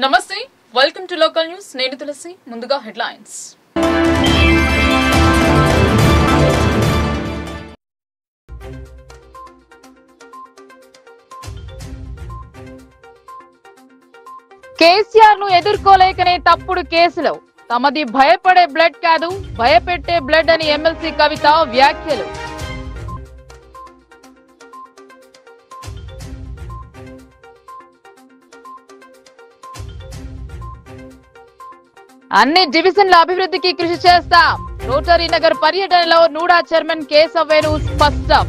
నమస్తే welcome to local news నేను తులసి ముందుగా హెడ్లైన్స్ కేసీఆర్ ను ఎదుర్కోలేకనే తప్పుడు కేసులు తమది భయపడే బ్లడ్ కాదు భయపెట్టే బ్లడ్ అని ఎమ్మెల్సీ కవిత వ్యాఖ్యలు అన్ని డివిజన్ల అభివృద్ధికి కృషి చేస్తాం రోటరీ నగర్ పర్యటనలో నూడా చైర్మన్ కేశవేను స్పష్టం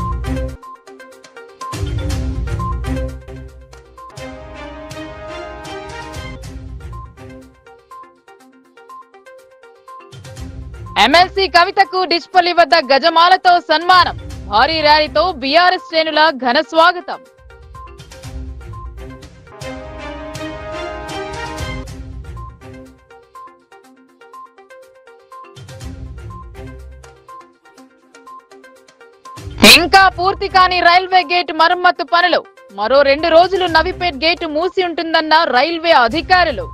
ఎమ్మెల్సీ కవితకు డిచ్పల్లి వద్ద గజమాలతో సన్మానం భారీ ర్యాలీతో బీఆర్ఎస్ శ్రేణుల ఘన స్వాగతం ఇంకా పూర్తి కాని రైల్వే గేట్ మరమ్మతు పనులు మరో 2 రోజులు నవిపేట్ గేటు మూసి ఉంటుందన్న రైల్వే అధికారులు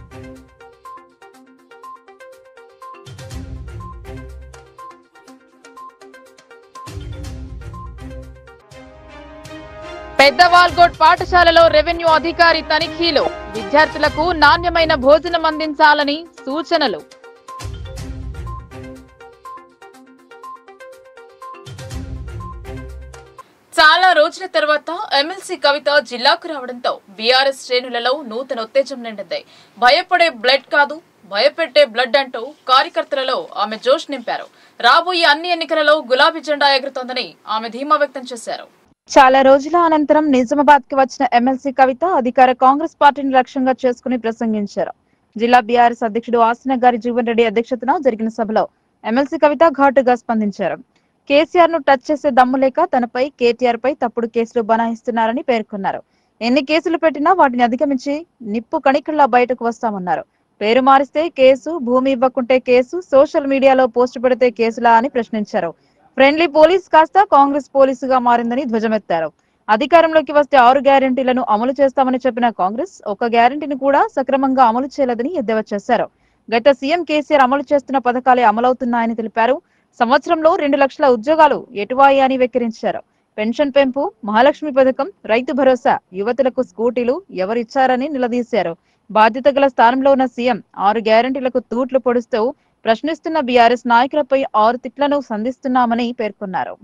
పెద్దవాల్గోడ్ పాఠశాలలో రెవెన్యూ అధికారి తనిఖీలు విద్యార్థులకు నాణ్యమైన భోజనం అందించాలని సూచనలు చాలా రోజుల తర్వాత ఎమ్మెల్సీ కవిత జిల్లాకు రావడంతో బీఆర్ఎస్ శ్రేణులలో నూతన ఉత్తేజం నిండింది భయపడే బ్లడ్ కాదు భయపెట్టే బ్లడ్ అంటూ కార్యకర్తలలో ఆమె జోష్ నింపారు రాబోయే అన్ని ఎన్నికలలో గులాబీ జెండా ఎగురుతోందని ఆమె ధీమా వ్యక్తం చేశారు చాలా రోజుల అనంతరం నిజామాబాద్ కి వచ్చిన ఎమ్మెల్సీ కవిత అధికార కాంగ్రెస్ పార్టీని లక్ష్యంగా చేసుకుని ప్రసంగించారు జిల్లా బీఆర్ఎస్ అధ్యక్షుడు ఆసనగారి జీవన్ రెడ్డి అధ్యక్షతన జరిగిన సభలో ఎమ్మెల్సీ కవిత ఘాటుగా స్పందించారు కేసీఆర్ ను టచ్ చేసే దమ్ము లేక తనపై కేటీఆర్ పై తప్పుడు కేసులు బనాయిస్తున్నారని పేర్కొన్నారు ఎన్ని కేసులు పెట్టినా వాటిని అధిగమించి నిప్పు కణికల్లా బయటకు వస్తామన్నారు పేరు మారిస్తే కేసు భూమి ఇవ్వకుంటే కేసు సోషల్ మీడియాలో పోస్ట్ పెడితే కేసులా అని ప్రశ్నించారు ఫ్రెండ్లీ పోలీస్ కాస్త కాంగ్రెస్ పోలీసుగా మారిందని ధ్వజమెత్తారు అధికారంలోకి వస్తే 6 గ్యారెంటీలను అమలు చేస్తామని చెప్పిన కాంగ్రెస్ ఒక గ్యారెంటీని కూడా సక్రమంగా అమలు చేయలేదని ఎద్దేవా చేశారు గత సీఎం కేసీఆర్ అమలు చేస్తున్న పథకాలే అమలవుతున్నాయని తెలిపారు సంవత్సరంలో 2 లక్షల ఉద్యోగాలు ఎటువాయి అని వెక్కిరించారు పెన్షన్ పెంపు మహాలక్ష్మి పథకం రైతు భరోసా యువతులకు స్కూటీలు ఎవరిచ్చారని నిలదీశారు బాధ్యత గల స్థానంలో ఉన్న సీఎం 6 గ్యారెంటీలకు తూట్లు పొడుస్తూ ప్రశ్నిస్తున్న బీఆర్ఎస్ నాయకులపై 6 తిట్లను సంధిస్తున్నామని పేర్కొన్నారు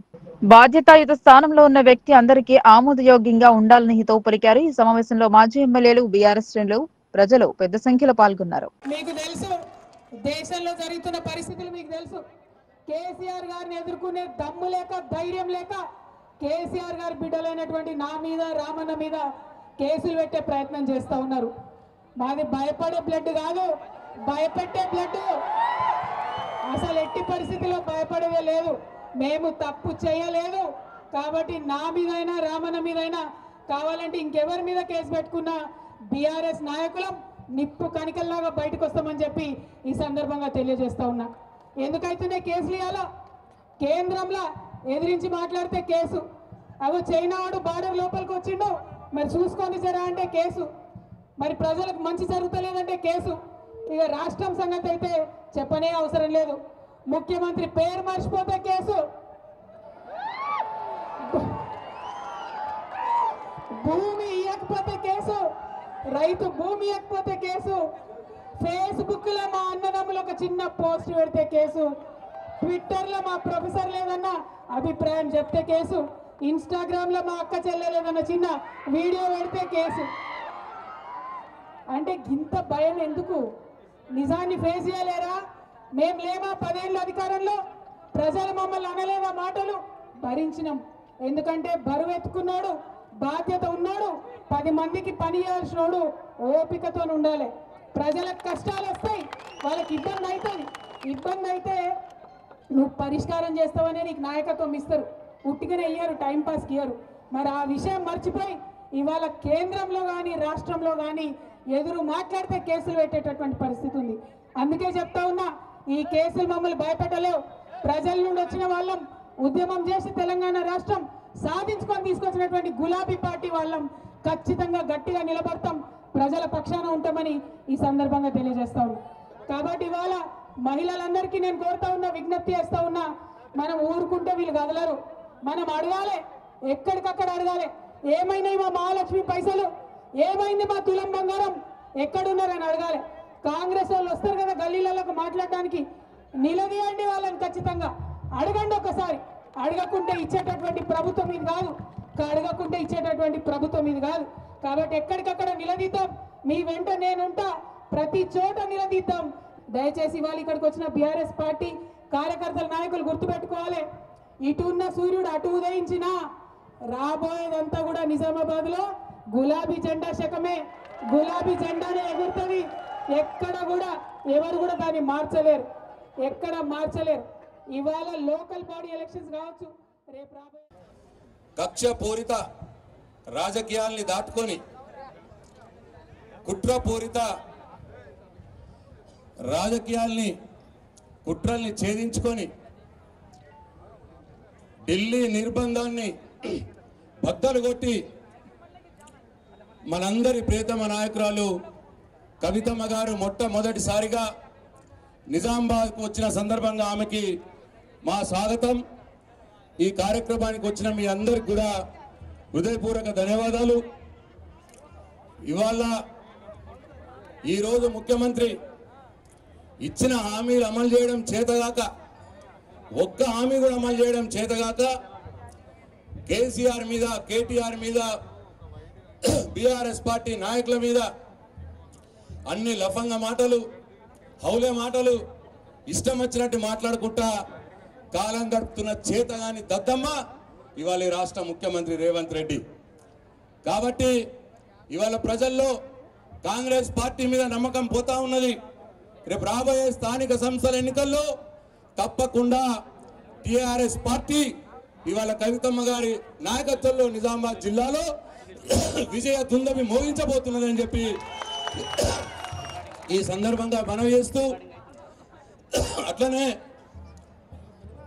బాధ్యతాయుత స్థానంలో ఉన్న వ్యక్తి అందరికీ ఆమోదయోగ్యంగా ఉండాలని హితవు పలికారు ఈ సమావేశంలో మాజీ ఎమ్మెల్యేలు బీఆర్ఎస్ శ్రేణులు ప్రజలు పెద్ద సంఖ్యలో పాల్గొన్నారు మీకు తెలుసు దేశంలో జరుగుతున్న పరిస్థితులు మీకు తెలుసు కేసీఆర్ గారిని ఎదుర్కొనే దమ్ము లేక ధైర్యం లేక కేసీఆర్ గారి బిడ్డలైనటువంటి నా మీద రామన్న మీద కేసులు పెట్టే ప్రయత్నం చేస్తూ ఉన్నారు మాది భయపడే బ్లడ్ కాదు భయపెట్టే బ్లడ్ అసలు ఎట్టి పరిస్థితిలో భయపడేదే లేదు మేము తప్పు చేయలేదు కాబట్టి నా మీదైనా రామన్న మీదైనా కావాలంటే ఇంకెవరి మీద కేసు పెట్టుకున్నా బీఆర్ఎస్ నాయకులం నిప్పు కణికల్లాగా బయటకు వస్తామని చెప్పి ఈ సందర్భంగా తెలియజేస్తా ఉన్నా ఎందుకైతేనే కేసులు ఇవ్వాలా కేంద్రంలో ఎదిరించి మాట్లాడితే కేసు అవి చైనా వాడు బార్డర్ లోపలికి వచ్చిండు మరి చూసుకొని జరా అంటే కేసు మరి ప్రజలకు మంచి జరుగుతలేదంటే కేసు ఇక రాష్ట్రం సంగతి అయితే చెప్పనే అవసరం లేదు ముఖ్యమంత్రి పేరు మర్చిపోతే కేసు భూమి ఇవ్వకపోతే కేసు రైతు భూమి ఇవ్వకపోతే కేసు ఫేస్బుక్ లో మా అన్నదమ్ములు ఒక చిన్న పోస్ట్ పెడితే కేసు ట్విట్టర్ లో మా ప్రొఫెసర్ లేదన్న అభిప్రాయం చెప్తే కేసు ఇన్స్టాగ్రామ్ లో మా అక్క చెల్లెలేదన్న చిన్న వీడియో పెడితే కేసు అంటే ఇంత భయం ఎందుకు నిజాన్ని ఫేస్ చేయలేరా మేము లేమా 10 ఏళ్ళ అధికారంలో ప్రజలు మమ్మల్ని అనలేదా మాటలు భరించినాం ఎందుకంటే బరువు ఎత్తుకున్నాడు బాధ్యత ఉన్నాడు 10 మందికి పని చేయాల్సినోడు ఓపికతో ఉండాలి ప్రజలకు కష్టాలు వస్తాయి వాళ్ళకి ఇబ్బంది అయితే నువ్వు పరిష్కారం చేస్తావనే నీకు నాయకత్వం ఇస్తారు ఉట్టిగానే ఇయ్యరు టైంపాస్కి ఇయ్యరు మరి ఆ విషయం మర్చిపోయి ఇవాళ కేంద్రంలో కానీ రాష్ట్రంలో కానీ ఎదురు మాట్లాడితే కేసులు పెట్టేటటువంటి పరిస్థితి ఉంది అందుకే చెప్తా ఉన్నా ఈ కేసులు మమ్మల్ని భయపెట్టలేవు ప్రజల నుండి వచ్చిన వాళ్ళం ఉద్యమం చేసి తెలంగాణ రాష్ట్రం సాధించుకొని తీసుకొచ్చినటువంటి గులాబీ పార్టీ వాళ్ళం ఖచ్చితంగా గట్టిగా నిలబడతాం ప్రజల పక్షాన ఉంటామని ఈ సందర్భంగా తెలియజేస్తా ఉన్నా. కాబట్టి ఇవాళ మహిళలందరికీ నేను కోరుతా ఉన్నా, విజ్ఞప్తి చేస్తా ఉన్నా, మనం ఊరుకుంటే వీళ్ళు కదలరు. మనం అడగాలి, ఎక్కడికక్కడ అడగాలి. ఏమైనాయి మా మహాలక్ష్మి పైసలు, ఏమైంది మా తులం బంగారం, ఎక్కడున్నారని అడగాలి. కాంగ్రెస్ వాళ్ళు వస్తారు కదా గల్లీలకు మాట్లాడడానికి, నిలదీయండి వాళ్ళని, ఖచ్చితంగా అడగండి ఒకసారి. అడగకుంటే ఇచ్చేటటువంటి ప్రభుత్వం ఇది కాదు, అడగకుంటే ఇచ్చేటటువంటి ప్రభుత్వం ఇది కాదు. కాబట్టి ఎక్కడికక్కడ నిలదీద్దాం, మీ వెంట నేనుంటా, ప్రతి చోట నిలదీద్దాం. దయచేసి వాళ్ళు ఇక్కడికి వచ్చిన బీఆర్ఎస్ పార్టీ కార్యకర్తల నాయకులు గుర్తుపెట్టుకోవాలి, ఇటు ఉన్న సూర్యుడు అటు ఉదయించినా రాబోయేదంతా కూడా నిజామాబాద్ లో గులాబీ జెండా శకమే, గులాబీ జెండానే ఎగురుతుంది. ఎక్కడ కూడా ఎవరు కూడా దాన్ని మార్చలేరు, ఎక్కడ మార్చలేరు. ఇవాళ లోకల్ బాడీ ఎలక్షన్స్ కావచ్చు, రేపు రాబోయే కక్షపూరిత రాజకీయాల్ని దాటుకొని కుట్రపూరిత రాజకీయాల్ని కుట్రల్ని ఛేదించుకొని ఢిల్లీ నిర్బంధాన్ని బద్దలు కొట్టి మనందరి ప్రియతమ నాయకురాలు కవితమ్మ గారు మొట్టమొదటిసారిగా నిజామాబాద్కు వచ్చిన సందర్భంగా ఆమెకి మా స్వాగతం. ఈ కార్యక్రమానికి వచ్చిన మీ అందరికి కూడా హృదయపూర్వక ధన్యవాదాలు. ఇవాళ ఈరోజు ముఖ్యమంత్రి ఇచ్చిన హామీలు అమలు చేయడం చేతగాక, ఒక్క హామీ కూడా అమలు చేయడం చేతగాక కేసీఆర్ మీద, కేటీఆర్ మీద, బీఆర్ఎస్ పార్టీ నాయకుల మీద అన్ని లఫంగ మాటలు, హౌలే మాటలు, ఇష్టం వచ్చినట్టు మాట్లాడుకుంటా కాలం గడుపుతున్న చేతగాని దద్దమ్మ ఇవాళ ఈ రాష్ట్ర ముఖ్యమంత్రి రేవంత్ రెడ్డి. కాబట్టి ఇవాళ ప్రజల్లో కాంగ్రెస్ పార్టీ మీద నమ్మకం పోతా ఉన్నది. రేపు రాబోయే స్థానిక సంస్థల ఎన్నికల్లో తప్పకుండా టీఆర్ఎస్ పార్టీ ఇవాళ కవితమ్మ గారి నాయకత్వంలో నిజామాబాద్ జిల్లాలో విజయ దుందమి మోగించబోతున్నదని చెప్పి ఈ సందర్భంగా మనవి చేస్తూ, అట్లనే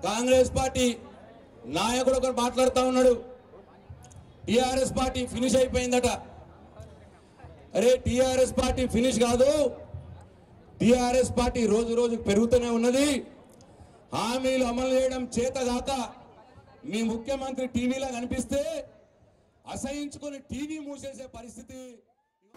కాంగ్రెస్ పార్టీ నాయకుడు ఒకరు మాట్లాడుతూ ఉన్నాడు, టీఆర్ఎస్ పార్టీ ఫినిష్ అయిపోయిందట. అరే టీఆర్ఎస్ పార్టీ ఫినిష్ కాదు, టీఆర్ఎస్ పార్టీ రోజు రోజుకు పెరుగుతూనే ఉన్నది. హామీలు అమలు చేయడం చేతగాక మీ ముఖ్యమంత్రి టీవీలో కనిపిస్తే అసహించుకుని టీవీ మూసేసే పరిస్థితి.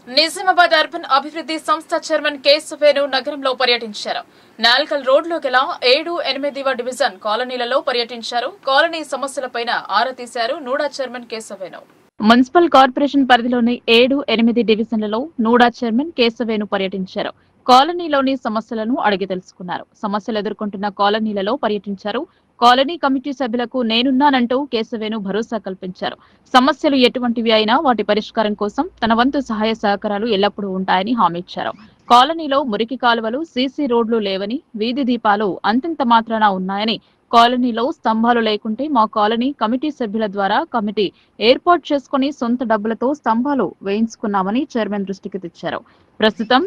నిజామాబాద్ అర్బన్ అభివృద్ధి సంస్థ చైర్మన్ కేశవేను నగరంలో పర్యటించారు. నాల్కల్ రోడ్లో గల 7, 8వ డివిజన్ కాలనీలలో పర్యటించారు. కాలనీ సమస్యలపై ఆరా తీశారు నూడా చైర్మన్ కేశవేను. మున్సిపల్ కార్పొరేషన్ పరిధిలోని 7, 8 డివిజన్లలో నూడా చైర్మన్ కేశవేను పర్యటించారు. కాలనీలోని సమస్యలను అడిగి తెలుసుకున్నారు. సమస్యలు ఎదుర్కొంటున్న కాలనీలలో పర్యటించారు. కాలనీ కమిటీ సభ్యులకు నేనున్నానంటూ కేశవేను భరోసా కల్పించారు. సమస్యలు ఎటువంటివి అయినా వాటి పరిష్కారం కోసం తన వంతు సహాయ సహకారాలు ఎల్లప్పుడూ ఉంటాయని హామీ ఇచ్చారు. కాలనీలో మురికి కాలువలు, సీసీ రోడ్లు లేవని, వీధి దీపాలు అంతంత మాత్రాన ఉన్నాయని, కాలనీలో స్తంభాలు లేకుంటే మా కాలనీ కమిటీ సభ్యుల ద్వారా కమిటీ ఏర్పాటు చేసుకుని సొంత డబ్బులతో స్తంభాలు వేయించుకున్నామని చైర్మన్ దృష్టికి తెచ్చారు. ప్రస్తుతం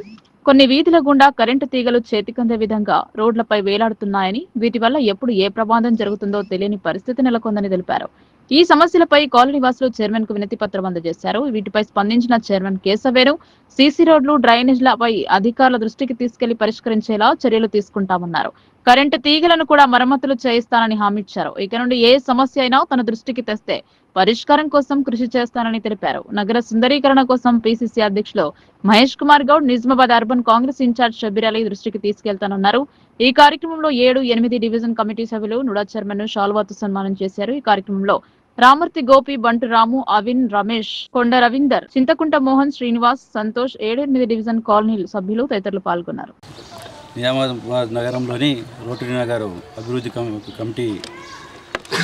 కొన్ని వీధుల గుండా కరెంటు తీగలు చేతికందే విధంగా రోడ్లపై వేలాడుతున్నాయని, వీటి వల్ల ఎప్పుడు ఏ ప్రమాదం జరుగుతుందో తెలియని పరిస్థితి నెలకొందని తెలిపారు. ఈ సమస్యలపై కాలనీ వాసులు చైర్మన్ కు వినతి పత్రం అందజేశారు. వీటిపై స్పందించిన చైర్మన్ కేశవేను సీసీ రోడ్లు, డ్రైనేజ్లపై అధికారుల దృష్టికి తీసుకెళ్లి పరిష్కరించేలా చర్యలు తీసుకుంటామన్నారు. కరెంటు తీగలను కూడా మరమ్మతులు చేయిస్తానని హామీ ఇచ్చారు. ఇక నుండి ఏ సమస్య అయినా తన దృష్టికి తెస్తే పరిష్కారం కోసం కృషి చేస్తానని తెలిపారు. నగర సుందరీకరణ కోసం పీసీసీ అధ్యక్షులు మహేష్ కుమార్ గౌడ్, నిజామాబాద్ అర్బన్ కాంగ్రెస్ ఇన్ఛార్జ్ షబీర్ అలీ దృష్టికి తీసుకెళ్తానన్నారు. ఈ కార్యక్రమంలో 7, 8 డివిజన్ కమిటీ సభ్యులు నుడా చైర్మన్ ను షాల్వాతో సన్మానం చేశారు. ఈ కార్యక్రమంలో రామూర్తి, గోపి, బంటు రాము, అవిన్, రమేష్, కొండ రవీందర్, చింతకుంట మోహన్, శ్రీనివాస్, సంతోష్, 7, 8 డివిజన్ కాలనీ సభ్యులు తదితరులు పాల్గొన్నారు. నిజామాబాద్ నగరంలోని రోటరీ నగర్ అభివృద్ధి కమిటీ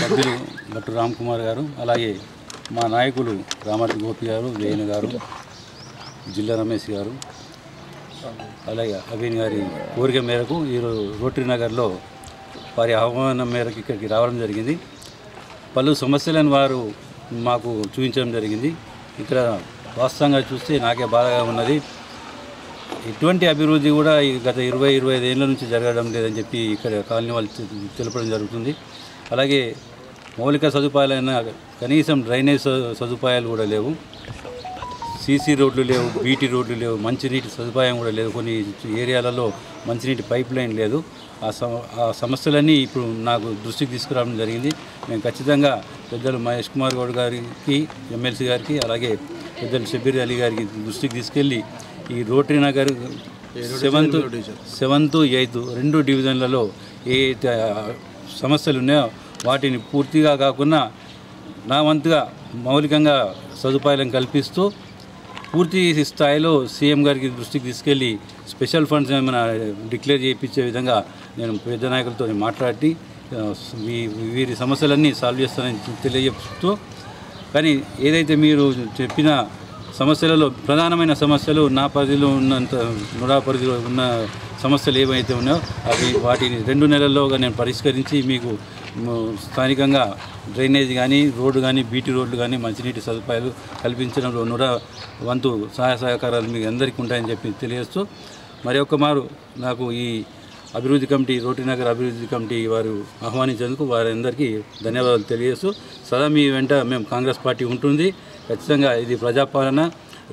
సభ్యులు బట్టు రామ్ కుమార్ గారు, అలాగే మా నాయకులు రామూర్తి గోపి గారు, వేణు గారు, జిల్లా రమేష్ గారు, అలాగే అవిన్ గారి కోరిక మేరకు ఈరోజు రోటరీ నగర్లో వారి ఆహ్వానం మేరకు ఇక్కడికి రావడం జరిగింది. పలు సమస్యలను వారు మాకు చూపించడం జరిగింది. ఇక్కడ వాస్తవంగా చూస్తే నాకే బాధగా ఉన్నది. ఎటువంటి అభివృద్ధి కూడా గత 20-25 ఏళ్ళ నుంచి జరగడం లేదని చెప్పి ఇక్కడ కాలనీ వాళ్ళు తెలపడం జరుగుతుంది. అలాగే మౌలిక సదుపాయాలైన కనీసం డ్రైనేజ్ సదుపాయాలు కూడా లేవు. సీసీ రోడ్లు లేవు, బీటీ రోడ్లు లేవు, మంచినీటి సదుపాయం కూడా లేదు. కొన్ని ఏరియాలలో మంచినీటి పైప్ లైన్ లేదు. ఆ సమస్యలన్నీ ఇప్పుడు నాకు దృష్టికి తీసుకురావడం జరిగింది. మేము ఖచ్చితంగా పెద్దలు మహేష్ కుమార్ గౌడ్ గారికి, ఎమ్మెల్సీ గారికి, అలాగే పెద్దలు షబీర్ అలీ గారికి దృష్టికి తీసుకెళ్ళి ఈ రోటరీ నగర్ 7th, 8th 2 డివిజన్లలో ఏ సమస్యలు ఉన్నాయో వాటిని పూర్తిగా కాకుండా నా వంతుగా మౌలికంగా సదుపాయాలను కల్పిస్తూ పూర్తి స్థాయిలో సీఎం గారికి దృష్టికి తీసుకెళ్ళి స్పెషల్ ఫండ్స్ ఏమైనా డిక్లేర్ చేయించే విధంగా నేను పెద్ద నాయకులతో మాట్లాడి వీరి సమస్యలన్నీ సాల్వ్ చేస్తానని తెలియజేస్తూ, కానీ ఏదైతే మీరు చెప్పిన సమస్యలలో ప్రధానమైన సమస్యలు నా పరిధిలో ఉన్నంత నుడా పరిధిలో ఉన్న సమస్యలు ఏవైతే ఉన్నాయో వాటిని 2 నెలల్లోగా నేను పరిష్కరించి మీకు స్థానికంగా డ్రైనేజ్ కానీ, రోడ్డు కానీ, బీటీ రోడ్లు కానీ, మంచినీటి సదుపాయాలు కల్పించడంలో నుడా వంతు సహాయ సహకారాలు మీకు అందరికీ ఉంటాయని చెప్పి తెలియజేస్తూ, మరి ఒక్క మారు నాకు ఈ అభివృద్ధి కమిటీ, రోటరీ నగర్ అభివృద్ధి కమిటీ వారు ఆహ్వానించేందుకు వారందరికీ ధన్యవాదాలు తెలియజేస్తూ, సదా మీ వెంట మేము కాంగ్రెస్ పార్టీ ఉంటుంది. ఖచ్చితంగా ఇది ప్రజాపాలన,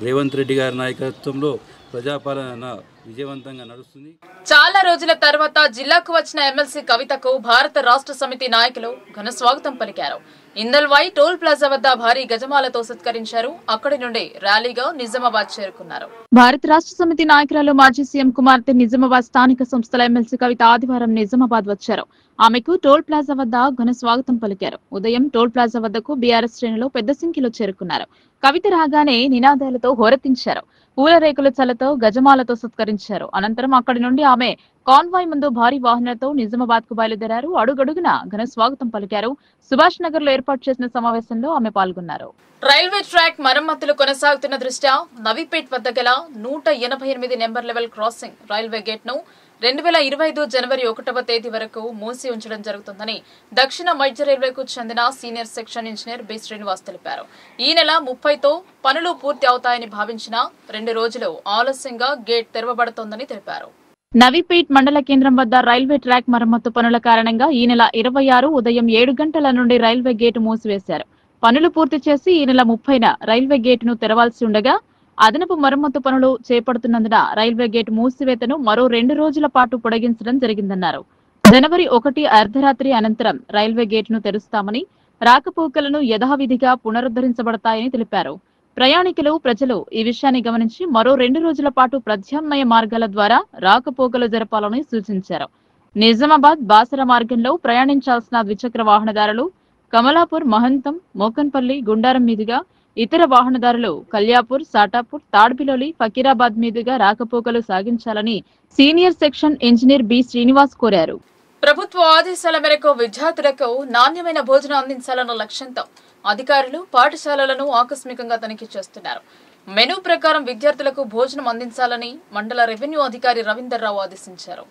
రేవంత్ రెడ్డి గారి నాయకత్వంలో ప్రజాపాలన విజయవంతంగా నడుస్తుంది. చాలా రోజుల తర్వాత జిల్లాకు వచ్చిన ఎమ్మెల్సీ కవితకు భారత రాష్ట్ర సమితి నాయకులు ఘన స్వాగతం పలికారు. ఇందల్వాయి టోల్ ప్లాజా వద్ద భారీ గజమాలతో సత్కరించారు. అక్కడి నుండి ర్యాలీగా నిజామాబాద్ చేరుకున్నారు. భారత రాష్ట్ర సమితి నాయకురాలు మాజీ సీఎం కుమార్తె నిజామాబాద్ స్థానిక సంస్థల ఎమ్మెల్సీ కవిత ఆదివారం నిజామాబాద్ వచ్చారు. ఆమెకు టోల్ ప్లాజా వద్ద ఘన స్వాగతం పలికారు. ఉదయం టోల్ ప్లాజా వద్దకు బీఆర్ఎస్ శ్రేణులు పెద్ద సంఖ్యలో చేరుకున్నారు. కవిత రాగానే నినాదాలతో హోరెత్తించారు. పూల రేకుల చల్లతో గజమాలతో సత్కరించారు. అనంతరం అక్కడి నుండి ఆమె కాన్వాయ్ ముందు భారీ వాహనాలతో నిజామాబాద్ కు బయలుదేరారు. అడుగడుగున ఘన స్వాగతం పలికారు. సుభాష్ నగర్ లో ఏర్పాటు చేసిన సమావేశంలో ఆమె పాల్గొన్నారు. రైల్వే ట్రాక్ మరమ్మతులు కొనసాగుతున్న దృష్ట్యా నవీపేట్ వద్ద గల 188 number level crossing railway gate ను 2025 జనవరి 1వ తేదీ వరకు మూసి ఉంచడం జరుగుతుందని దక్షిణ మధ్య రైల్వేకు చెందిన senior section engineer B Srinivas తెలిపారు. ఈ నెల 30తో పనులు పూర్తి అవుతాయని భావించిన 2 రోజులు ఆలస్యంగా గేట్ తెరవబడుతోందని తెలిపారు. నవీపేట్ మండల కేంద్రం వద్ద రైల్వే ట్రాక్ మరమ్మతు పనుల కారణంగా ఈ నెల 26 ఉదయం 7 గంటల నుండి రైల్వే గేటు మూసివేశారు. పనులు పూర్తి చేసి ఈ నెల 30న రైల్వే గేటును తెరవాల్సి ఉండగా అదనపు మరమ్మతు పనులు చేపడుతున్నందున రైల్వే గేటు మూసివేతను మరో 2 రోజుల పాటు పొడిగించడం జరిగిందన్నారు. జనవరి 1 అర్ధరాత్రి అనంతరం రైల్వే గేటును తెరుస్తామని, రాకపోకలను యథావిధిగా పునరుద్ధరించబడతాయని తెలిపారు. ప్రయాణికులు, ప్రజలు ఈ విషయాన్ని గమనించి మరో 2 రోజుల పాటు ప్రత్యామ్నాయ మార్గాల ద్వారా రాకపోకలు జరపాలని సూచించారు. నిజామాబాద్ బాసర మార్గంలో ప్రయాణించాల్సిన ద్విచక్ర వాహనదారులు కమలాపూర్, మహంతం, మోకన్పల్లి, గుండారం మీదుగా, ఇతర వాహనదారులు కల్యాపూర్, సాటాపూర్, తాడ్పిలోలి, ఫకీరాబాద్ మీదుగా రాకపోకలు సాగించాలని senior section engineer B Srinivas కోరారు. ప్రభుత్వ ఆదేశాల మేరకు విద్యార్థులకు నాణ్యమైన భోజనం అందించాలన్న లక్ష్యంతో అధికారులు పాఠశాలలను ఆకస్మికంగా తనిఖీ చేస్తున్నారు. మెనూ ప్రకారం విద్యార్థులకు భోజనం అందించాలని మండల రెవెన్యూ అధికారి రవీందర్ రావు ఆదేశించారు.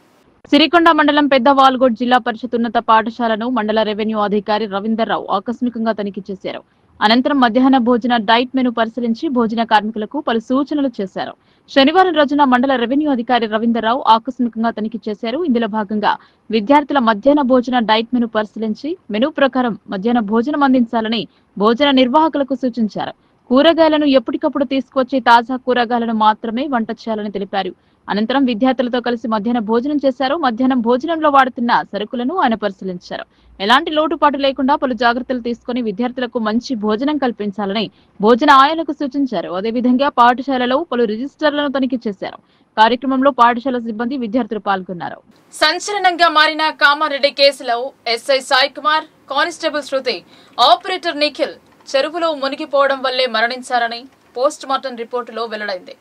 సిరికొండ మండలం పెద్ద వాల్గోడ్ జిల్లా పరిషత్ ఉన్నత పాఠశాలను మండల రెవెన్యూ అధికారి రవీందర్ రావు ఆకస్మికంగా తనిఖీ చేశారు. అనంతరం మధ్యాహ్న భోజన డైట్ మెను పరిశీలించి భోజన కార్మికులకు పలు సూచనలు చేశారు. శనివారం రోజున మండల రెవెన్యూ అధికారి రవీందర్ రావు ఆకస్మికంగా తనిఖీ చేశారు. ఇందులో భాగంగా విద్యార్థుల మధ్యాహ్న భోజన డైట్ మెను పరిశీలించి మెనూ ప్రకారం మధ్యాహ్న భోజనం అందించాలని భోజన నిర్వాహకులకు సూచించారు. కూరగాయలను ఎప్పటికప్పుడు తీసుకొచ్చి తాజా కూరగాయలను మాత్రమే వంట చేయాలని తెలిపారు. అనంతరం విద్యార్థులతో కలిసి మధ్యాహ్న భోజనం చేశారు. మధ్యాహ్నం భోజనంలో వాడుతున్న సరుకులను ఆయన పరిశీలించారు. ఎలాంటి లోటుపాటు లేకుండా పలు జాగ్రత్తలు తీసుకుని విద్యార్థులకు మంచి భోజనం కల్పించాలని భోజన ఆయాలకు సూచించారు. అదేవిధంగా పాఠశాలలో పలు రిజిస్టర్లను తనిఖీ చేశారు. కార్యక్రమంలో పాఠశాల సిబ్బంది, విద్యార్థులు పాల్గొన్నారు. సంచలనంగా మారిన కామారెడ్డి కేసులో ఎస్ఐ సాయి కుమార్, కానిస్టేబుల్ శృతి, ఆపరేటర్ నిఖిల్ చెరువులో మునిగిపోవడం వల్లే మరణించారని పోస్ట్ మార్టం రిపోర్టులో వెల్లడైంది.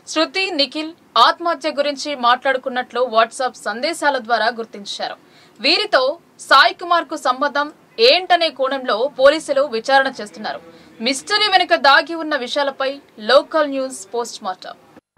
శృతి, నిఖిల్ ఆత్మహత్య గురించి మాట్లాడుకున్నట్లు వాట్సాప్ సందేశాల ద్వారా గుర్తించారు. వీరితో సాయి కుమార్ కు సంబంధం ఏంటనే కోణంలో పోలీసులు విచారణ చేస్తున్నారు. మిస్టరీ వెనుక దాగి ఉన్న విషయాలపై లోకల్ న్యూస్ పోస్ట్ మార్టం.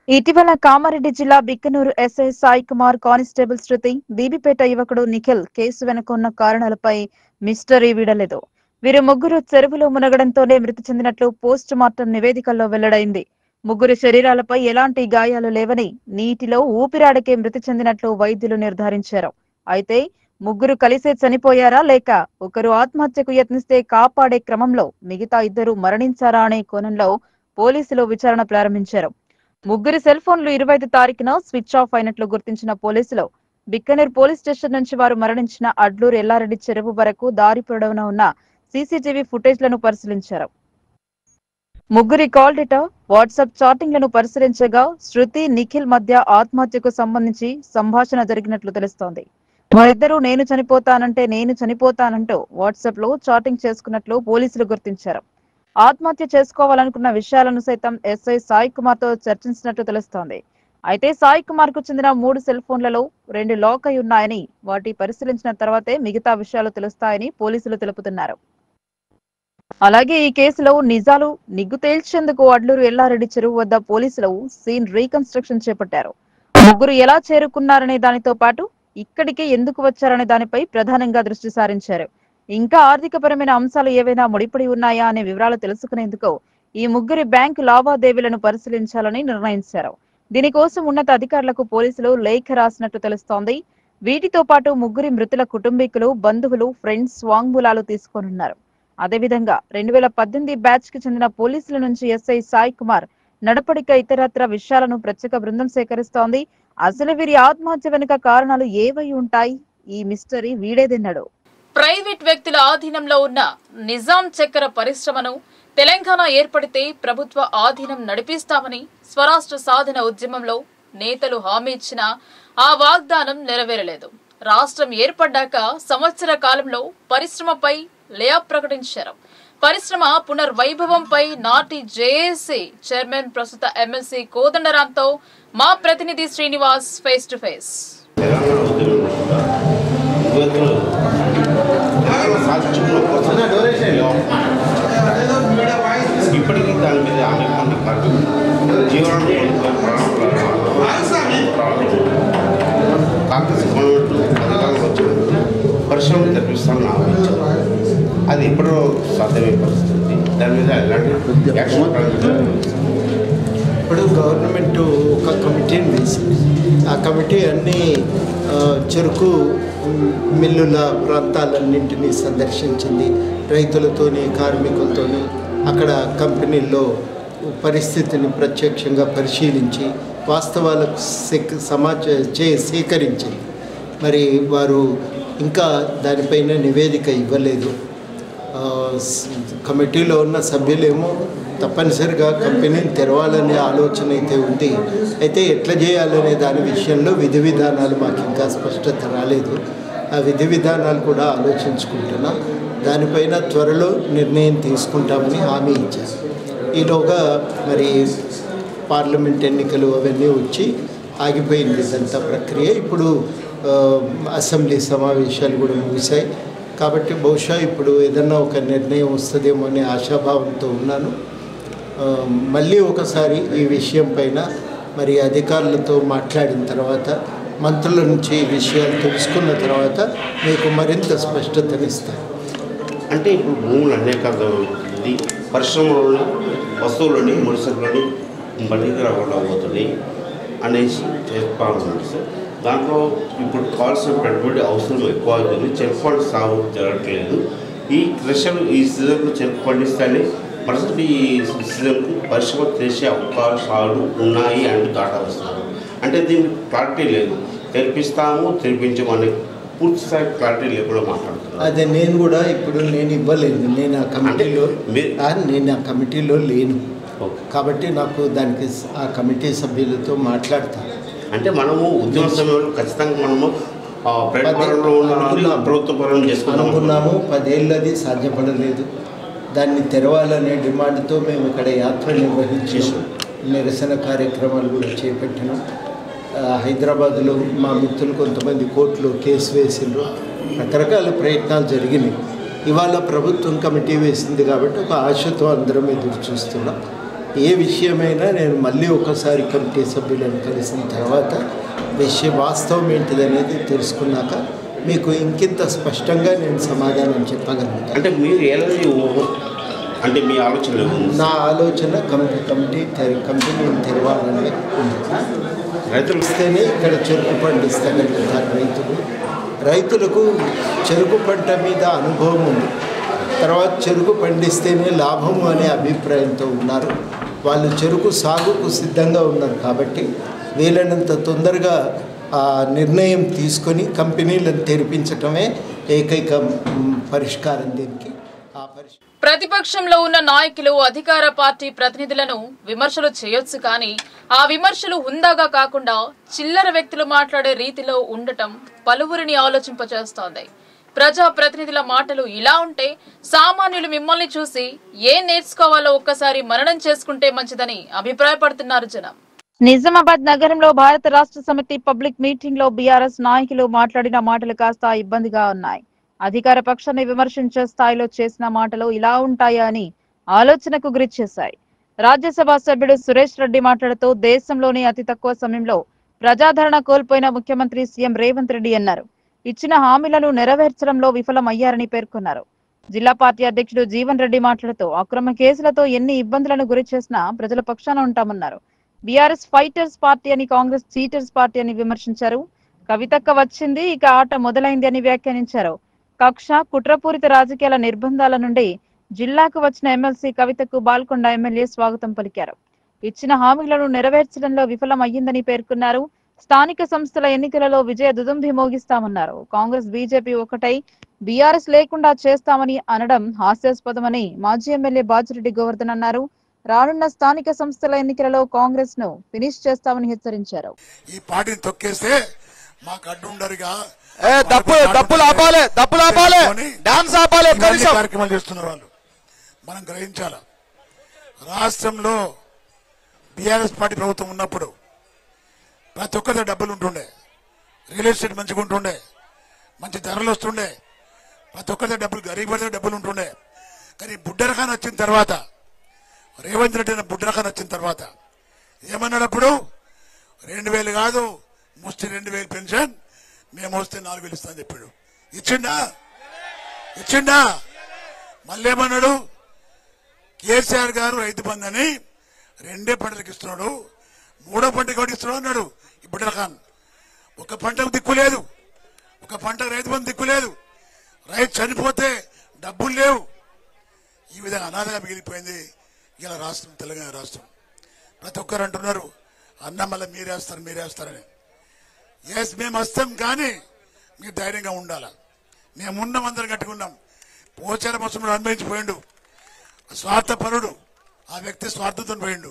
ఇటీవల కామారెడ్డి జిల్లా బిక్కనూరు ఎస్ఐ సాయి కుమార్, కానిస్టేబుల్ శృతి, బీబీపేట యువకుడు నిఖిల్ కేసు వెనుక ఉన్న కారణాలపై మిస్టరీ వీడలేదు. వీరు ముగ్గురు చెరువులో మునగడంతోనే మృతి చెందినట్లు పోస్ట్ మార్టం నివేదికల్లో వెల్లడైంది. ముగ్గురు శరీరాలపై ఎలాంటి గాయాలు లేవని, నీటిలో ఊపిరాడకే మృతి చెందినట్లు వైద్యులు నిర్ధారించారు. అయితే ముగ్గురు కలిసే చనిపోయారా లేక ఒకరు ఆత్మహత్యకు యత్నిస్తే కాపాడే క్రమంలో మిగతా ఇద్దరు మరణించారా అనే కోణంలో పోలీసులు విచారణ ప్రారంభించారు. ముగ్గురి సెల్ ఫోన్లు 25 తారీఖున స్విచ్ ఆఫ్ అయినట్లు గుర్తించిన పోలీసులు బిక్కనేర్ పోలీస్ స్టేషన్ నుంచి వారు మరణించిన అడ్లూరు ఎల్లారెడ్డి చెరువు వరకు దారి పొడవునా ఉన్న సీసీటీవీ ఫుటేజ్లను పరిశీలించారు. ముగ్గురి కాల్ డేటా, వాట్సాప్ చాటింగ్లను పరిశీలించగా శృతి, నిఖిల్ మధ్య ఆత్మహత్యకు సంబంధించి సంభాషణ జరిగినట్లు తెలుస్తోంది. వారిద్దరూ నేను చనిపోతానంటూ వాట్సాప్ లో చాటింగ్ చేసుకున్నట్లు పోలీసులు గుర్తించారు. ఆత్మహత్య చేసుకోవాలనుకున్న విషయాలను సైతం ఎస్ఐ సాయి కుమార్ తో చర్చించినట్లు తెలుస్తోంది. అయితే సాయి కుమార్ కు చెందిన 3 సెల్ ఫోన్లలో 2 లాక్ అయి ఉన్నాయని, వాటి పరిశీలించిన తర్వాతే మిగతా విషయాలు తెలుస్తాయని పోలీసులు తెలుపుతున్నారు. అలాగే ఈ కేసులో నిజాలు నిగ్గు తేల్చేందుకు అడ్లూరు ఎల్లారెడ్డి చెరువు వద్ద పోలీసులు సీన్ రీకన్స్ట్రక్షన్ చేపట్టారు. ముగ్గురు ఎలా చేరుకున్నారనే దానితో పాటు ఇక్కడికి ఎందుకు వచ్చారనే దానిపై ప్రధానంగా దృష్టి సారించారు. ఇంకా ఆర్థికపరమైన అంశాలు ఏవైనా ముడిపడి ఉన్నాయా అనే వివరాలు తెలుసుకునేందుకు ఈ ముగ్గురి బ్యాంకు లావాదేవీలను పరిశీలించాలని నిర్ణయించారు. దీనికోసం ఉన్నత అధికారులకు పోలీసులు లేఖ రాసినట్టు తెలుస్తోంది. వీటితో పాటు ముగ్గురి మృతుల కుటుంబీకులు, బంధువులు, ఫ్రెండ్స్ వాంగ్మూలాలు తీసుకోనున్నారు. అదేవిధంగా 2018 బ్యాచ్ కి చెందిన పోలీసుల నుంచి ఎస్ఐ సాయి కుమార్ నడపడిక ఇతరత్ర విషయాలను ప్రత్యేక బృందం సేకరిస్తోంది. అసలు వీరి ఆత్మహత్య వెనుక కారణాలు ఏవై ఉంటాయి? ఈ మిస్టరీ వీడేదన్నాడు. ప్రైవేట్ వ్యక్తుల ఆధీనంలో ఉన్న నిజాం చక్కెర పరిశ్రమను తెలంగాణ ఏర్పడితే ప్రభుత్వ ఆధీనం నడిపిస్తామని స్వరాష్ట్ర సాధన ఉద్యమంలో నేతలు హామీ ఇచ్చినా ఆ వాగ్దానం నెరవేరలేదు. రాష్ట్రం ఏర్పడ్డాక సంవత్సర కాలంలో పరిశ్రమపై లేఆఫ్ ప్రకటించారు. పరిశ్రమ పునర్వైభవంపై నాటి జేఏసీ చైర్మన్ ప్రస్తుత ఎమ్మెల్సీ కోదండరాంతో మా ప్రతినిధి శ్రీనివాస్ ఫేస్ టు ఫేస్. ఇప్పటికీ దాని మీద కాంగ్రెస్ గవర్నమెంట్ అధికారంలో వచ్చినప్పుడు పరిశ్రమలు తెప్పిస్తామని ఆలోచించారు. అది ఎప్పుడో సాధ్యమయ్యే పరిస్థితి. దాని మీద ఎలాంటి యాక్షన్ ఇప్పుడు గవర్నమెంట్ ఒక కమిటీని వేసింది. ఆ కమిటీ అన్ని చెరుకు మిల్లుల ప్రాంతాలన్నింటినీ సందర్శించింది. రైతులతోని, కార్మికులతోని అక్కడ కంపెనీల్లో పరిస్థితిని ప్రత్యక్షంగా పరిశీలించి వాస్తవాలకు సేకరించింది. మరి వారు ఇంకా దానిపైన నివేదిక ఇవ్వలేదు. కమిటీలో ఉన్న సభ్యులేమో తప్పనిసరిగా కంపెనీని తెరవాలనే ఆలోచన అయితే ఉంది. అయితే ఎట్లా చేయాలనే దాని విషయంలో విధి విధానాలు మాకు ఇంకా స్పష్టత రాలేదు. ఆ విధి విధానాలు కూడా ఆలోచించుకుంటున్నాం. దానిపైన త్వరలో నిర్ణయం తీసుకుంటామని హామీ ఇచ్చారు. ఈలోగా మరి పార్లమెంట్ ఎన్నికలు అవన్నీ వచ్చి ఆగిపోయింది ఇదంతా ప్రక్రియ. ఇప్పుడు అసెంబ్లీ సమావేశాలు కూడా ముగిశాయి. కాబట్టి బహుశా ఇప్పుడు ఏదన్నా ఒక నిర్ణయం వస్తుందేమో అనే ఆశాభావంతో ఉన్నాను. మళ్ళీ ఒకసారి ఈ విషయం పైన మరి అధికారులతో మాట్లాడిన తర్వాత, మంత్రుల నుంచి ఈ విషయాలు తెలుసుకున్న తర్వాత మీకు మరింత స్పష్టతనిస్తాను. అంటే ఇప్పుడు భూములు అనేక పరిశ్రమలోని వస్తువులని, ముడిసరులని బయటికి రాకుండా పోతున్నాయి అనేసి చెప్పాలనుకుంటుంది సార్. దాంట్లో ఇప్పుడు కావాల్సిన పెట్టుబడి అవసరం ఎక్కువ అవుతుంది. చెరుకు పంట సాగు జరగట్లేదు. ఈ క్రషర్ ఈ సీజన్లో చెరుకు పండిస్తేనే మరుసటి ఈ సీజన్కు పరిశ్రమ తెరిచే అవకాశాలు ఉన్నాయి అంటూ దాటా వస్తున్నారు. అంటే దీనికి క్లారిటీ లేదు. తెరిపించమని పూర్తి స్థాయి క్లారిటీ లేకుండా మాట్లాడుతున్నాను. అదే నేను కూడా ఇప్పుడు ఇవ్వలేదు. నేను ఆ కమిటీలో లేను. కాబట్టి నాకు దానికి ఆ కమిటీ సభ్యులతో మాట్లాడతాను. అంటే మనము ఉద్యమ సమయంలో ఖచ్చితంగా మనము ప్రభుత్వ పరం చేసుకున్నాము. 10 ఏళ్ళు అది సాధ్యపడలేదు. దాన్ని తెరవాలనే డిమాండ్తో మేము ఇక్కడ యాత్ర నిర్వహించాము. నిరసన కార్యక్రమాలు కూడా చేపట్టినాం. హైదరాబాద్లో మా మిత్రులు కొంతమంది కోర్టులో కేసు వేసిండ్రు. రకరకాల ప్రయత్నాలు జరిగినాయి. ఇవాళ ప్రభుత్వం కమిటీ వేసింది కాబట్టి ఒక ఆశతో అందరం ఎదురు చూస్తున్నాం. ఏ విషయమైనా నేను మళ్ళీ ఒకసారి కమిటీ సభ్యులను కలిసిన తర్వాత వాస్తవం ఏంటిదనేది తెలుసుకున్నాక మీకు ఇంకింత స్పష్టంగా నేను సమాధానం చెప్పగలను. అంటే మీరు అంటే మీ ఆలోచన? నా ఆలోచన కంపెనీని తెరవాలని ఉంది. రైతులు ఇస్తేనే ఇక్కడ చెరుకు పండిస్తాగలుగుతారు రైతులకు చెరుకు పంట మీద అనుభవం ఉంది. తర్వాత చెరుకు పండిస్తేనే లాభము అనే అభిప్రాయంతో ఉన్నారు. వాళ్ళు చెరుకు సాగుకు సిద్ధంగా ఉన్నారు. కాబట్టి వీలైనంత తొందరగా ఆ నిర్ణయం తీసుకొని కంపెనీలను తెరిపించటమే ఏకైక పరిష్కారం. దీనికి ప్రతిపక్షంలో ఉన్న నాయకులు అధికార పార్టీ ప్రతినిధులను విమర్శలు చేయొచ్చు, కానీ ఆ విమర్శలు హుందాగా కాకుండా చిల్లర వ్యక్తులు మాట్లాడే రీతిలో ఉండటం పలువురిని ఆలోచింపచేస్తోంది. ప్రజా ప్రతినిధుల మాటలు ఇలా ఉంటే సామాన్యులు మిమ్మల్ని చూసి ఏం నేర్చుకోవాలో ఒక్కసారి మననం చేసుకుంటే మంచిదని అభిప్రాయపడుతున్నారు జనం. నిజామాబాద్ నగరంలో భారత రాష్ట్ర సమితి పబ్లిక్ మీటింగ్ లో బీఆర్ఎస్ నాయకులు మాట్లాడిన మాటలు కాస్త ఇబ్బందిగా ఉన్నాయి. అధికార పక్షాన్ని విమర్శించే స్థాయిలో చేసిన మాటలు ఇలా ఉంటాయా అని ఆలోచనకు గురి చేశాయి. రాజ్యసభ సభ్యుడు సురేష్ రెడ్డి మాట్లాడుతూ దేశంలోని అతి తక్కువ సమయంలో ప్రజాదరణ కోల్పోయిన ముఖ్యమంత్రి సీఎం రేవంత్ రెడ్డి అన్నారు. ఇచ్చిన హామీలను నెరవేర్చడంలో విఫలమయ్యారని పేర్కొన్నారు. జిల్లా పార్టీ అధ్యక్షుడు జీవన్ రెడ్డి మాట్లాడుతూ అక్రమ కేసులతో ఎన్ని ఇబ్బందులను గురి చేసినా ప్రజల పక్షాన ఉంటామన్నారు. బీఆర్ఎస్ ఫైటర్స్ పార్టీ అని, కాంగ్రెస్ చీటర్స్ పార్టీ అని విమర్శించారు. కవితక్క వచ్చింది, ఇక ఆట మొదలైంది అని వ్యాఖ్యానించారు. కక్ష, కుట్రపూరిత రాజకీయాల నిర్బంధాల నుండి జిల్లాకు వచ్చిన ఎమ్మెల్సీ కవితకు బాల్కొండ ఎమ్మెల్యే స్వాగతం పలికారు. ఇచ్చిన హామీలను నెరవేర్చడంలో విఫలమయ్యిందని పేర్కొన్నారు. స్థానిక సంస్థల ఎన్నికలలో విజయ దుదుంభి మోగిస్తామన్నారు. కాంగ్రెస్ బీజేపీ ఒకటై బీఆర్ఎస్ లేకుండా చేస్తామని అనడం హాస్యాస్పదమని మాజీ ఎమ్మెల్యే బాజిరెడ్డి గోవర్ధన్ అన్నారు. రానున్న స్థానిక సంస్థల ఎన్నికలలో కాంగ్రెస్ ను ఫినిష్ చేస్తామని హెచ్చరించారు. ఈ పార్టీని తొక్కేస్తే మాకు అడ్డుండరుగా కార్యక్రమాలు చేస్తున్నారు వాళ్ళు. మనం గ్రహించాల. రాష్ట్రంలో బీఆర్ఎస్ పార్టీ ప్రభుత్వం ఉన్నప్పుడు ప్రతి ఒక్కరి డబ్బులు ఉంటుండే, రియల్ ఎస్టేట్ మంచిగా ఉంటుండే, మంచి ధరలు వస్తుండే, ప్రతి ఒక్కరి డబ్బులు గరీబ్ డబ్బులు ఉంటుండే. కానీ బుడ్డరఖాన్ వచ్చిన తర్వాత, రేవంత్ రెడ్డి బుడ్డరఖాన్ వచ్చిన తర్వాత ఏమన్నాడప్పుడు 2000 కాదు ముస్తి 2000 పెన్షన్ మేము వస్తే 4000 ఇస్తాను చెప్పాడు. ఇచ్చిండా? మళ్ళీ ఏమన్నాడు, కేసీఆర్ గారు రైతు బంధు అని 2 పంటలకు ఇస్తున్నాడు, 3వ పంటకు ఒకటి ఇస్తున్నాడు అన్నాడు. ఇప్పుడు ఖాన్ ఒక పంటకు దిక్కు లేదు, ఒక పంటకు రైతు బంధు దిక్కు లేదు, రైతు చనిపోతే డబ్బులు లేవు. ఈ విధంగా అనాథగా మిగిలిపోయింది ఇలా రాష్ట్రం, తెలంగాణ రాష్ట్రం. ప్రతి ఒక్కరు అంటున్నారు అన్న మళ్ళీ మీరేస్తారని. ఎస్, మేము వస్తాం, కానీ మీరు ధైర్యంగా ఉండాలా. మేమున్నాం, అందరం కట్టుకున్నాం. పోచార మోసంలో అనుభవించిపోయిండు స్వార్థపరుడు. ఆ వ్యక్తి స్వార్థంతో పోయిండు.